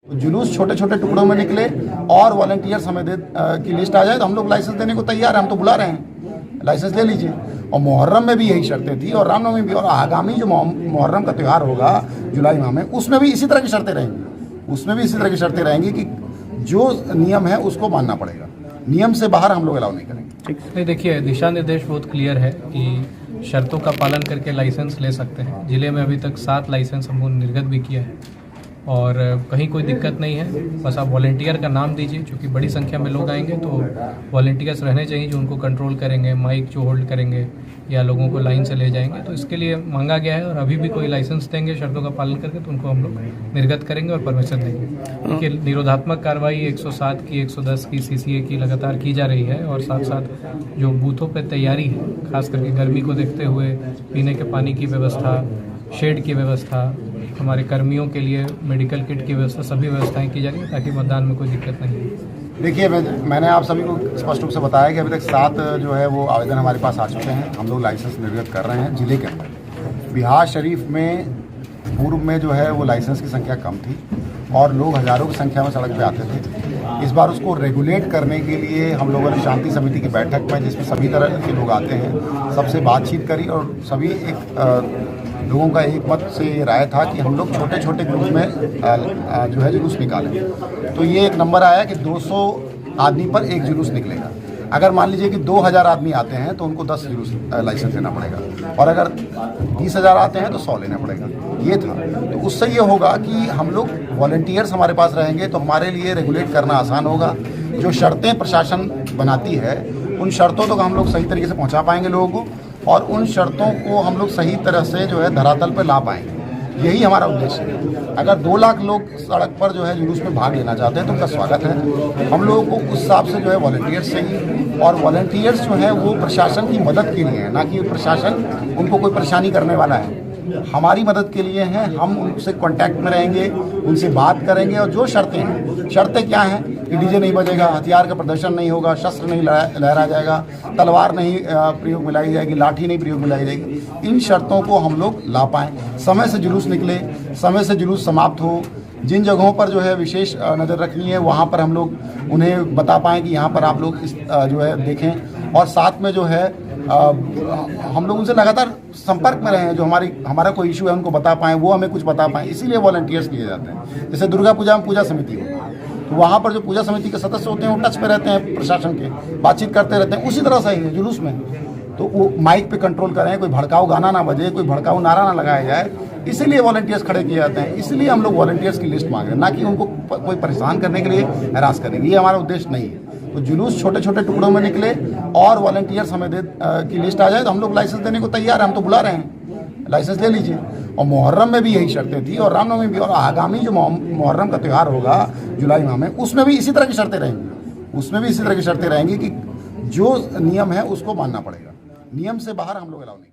जुलूस छोटे छोटे टुकड़ों में निकले और वॉलंटियर्स हमें की लिस्ट आ जाए तो हम लोग लाइसेंस देने को तैयार हैं। हम तो बुला रहे हैं, लाइसेंस ले लीजिए। और मुहर्रम में भी यही शर्तें थी और रामनवमी भी, और आगामी जो मुहर्रम का त्यौहार होगा जुलाई माह में, उसमें भी इसी तरह की शर्तें रहेंगी। उसमें भी इसी तरह की शर्तें रहेंगी कि जो नियम है उसको मानना पड़ेगा। नियम से बाहर हम लोग अलाउ नहीं करेंगे। नहीं, देखिए, दिशा निर्देश बहुत क्लियर है कि शर्तों का पालन करके लाइसेंस ले सकते हैं। जिले में अभी तक 7 लाइसेंस हमने निर्गत भी किया है और कहीं कोई दिक्कत नहीं है। बस आप वॉलंटियर का नाम दीजिए, क्योंकि बड़ी संख्या में लोग आएंगे तो वॉलंटियर्स रहने चाहिए जो उनको कंट्रोल करेंगे, माइक जो होल्ड करेंगे या लोगों को लाइन से ले जाएंगे। तो इसके लिए मांगा गया है और अभी भी कोई लाइसेंस देंगे शर्तों का पालन करके तो उनको हम लोग निर्गत करेंगे और परमिशन देंगे। देखिए, निरोधात्मक कार्रवाई 107 की, 110 की, सीसीए की लगातार की जा रही है और साथ साथ जो बूथों पर तैयारी है, खास करके गर्मी को देखते हुए पीने के पानी की व्यवस्था, शेड की व्यवस्था, हमारे कर्मियों के लिए मेडिकल किट की व्यवस्था, सभी व्यवस्थाएं की जा रही है ताकि मतदान में कोई दिक्कत नहीं हो। देखिए, मैंने आप सभी को स्पष्ट रूप से बताया कि अभी तक 7 जो है वो आवेदन हमारे पास आ चुके हैं। हम लोग लाइसेंस निर्गत कर रहे हैं जिले के अंदर। बिहार शरीफ में पूर्व में जो है वो लाइसेंस की संख्या कम थी और लोग हज़ारों की संख्या में सड़क पे आते थे। इस बार उसको रेगुलेट करने के लिए हम लोगों ने शांति समिति की बैठक में, जिसमें सभी तरह के लोग आते हैं, सबसे बातचीत करी और सभी लोगों का एक मत से ये राय था कि हम लोग छोटे छोटे ग्रुप में जो है जुलूस निकालें। तो ये एक नंबर आया कि 200 आदमी पर एक जुलूस निकलेगा। अगर मान लीजिए कि 2000 आदमी आते हैं तो उनको 10 जुलूस लाइसेंस लेना पड़ेगा और अगर 20,000 आते हैं तो 100 लेना पड़ेगा। ये था। तो उससे ये होगा कि हम लोग वॉलंटियर्स हमारे पास रहेंगे तो हमारे लिए रेगुलेट करना आसान होगा। जो शर्तें प्रशासन बनाती है उन शर्तों तक हम लोग सही तरीके से पहुँचा पाएंगे लोगों को और उन शर्तों को हम लोग सही तरह से जो है धरातल पर ला पाएंगे। यही हमारा उद्देश्य है। अगर 2 लाख लोग सड़क पर जो है जुलूस में भाग लेना चाहते हैं तो उनका स्वागत है। हम लोगों को उस हिसाब से जो है वॉलंटियर्स चाहिए और वॉलंटियर्स जो है वो प्रशासन की मदद के लिए है, ना कि प्रशासन उनको कोई परेशानी करने वाला है। हमारी मदद के लिए हैं। हम उनसे कांटेक्ट में रहेंगे, उनसे बात करेंगे और जो शर्तें हैं, शर्तें क्या हैं कि डीजे नहीं बजेगा, हथियार का प्रदर्शन नहीं होगा, शस्त्र नहीं लहरा जाएगा, तलवार नहीं प्रयोग में लाई जाएगी, लाठी नहीं प्रयोग में लाई जाएगी। इन शर्तों को हम लोग ला पाएँ, समय से जुलूस निकले, समय से जुलूस समाप्त हो। जिन जगहों पर जो है विशेष नज़र रखनी है वहाँ पर हम लोग उन्हें बता पाएँ कि यहाँ पर आप लोग इस जो है देखें और साथ में जो है हम लोग उनसे लगातार संपर्क में रहें। जो हमारा कोई इशू है उनको बता पाएँ, वो हमें कुछ बता पाएँ। इसीलिए वॉलंटियर्स किए जाते हैं। जैसे दुर्गा पूजा में पूजा समिति हो तो वहाँ पर जो पूजा समिति के सदस्य होते हैं वो टच पे रहते हैं प्रशासन के, बातचीत करते रहते हैं। उसी तरह से ही है जुलूस में, तो वो माइक पे कंट्रोल करें, कोई भड़काऊ गाना ना बजे, कोई भड़काऊ नारा ना लगाया जाए। इसीलिए वॉलंटियर्स खड़े किए जाते हैं। इसलिए हम लोग वॉलंटियर्स की लिस्ट मांग रहे हैं, ना कि उनको कोई परेशान करने के लिए हरास करेंगे। ये हमारा उद्देश्य नहीं है। तो जुलूस छोटे छोटे टुकड़ों में निकले और वॉलंटियर्स हमें की लिस्ट आ जाए तो हम लोग लाइसेंस देने को तैयार हैं। हम तो बुला रहे हैं, लाइसेंस ले लीजिए। और मुहर्रम में भी यही शर्तें थी और रामनवमी भी, और आगामी जो मुहर्रम का त्यौहार होगा जुलाई माह में, उसमें भी इसी तरह की शर्तें रहेंगी। उसमें भी इसी तरह की शर्तें रहेंगी कि जो नियम है उसको मानना पड़ेगा। नियम से बाहर हम लोग अलाउ नहीं।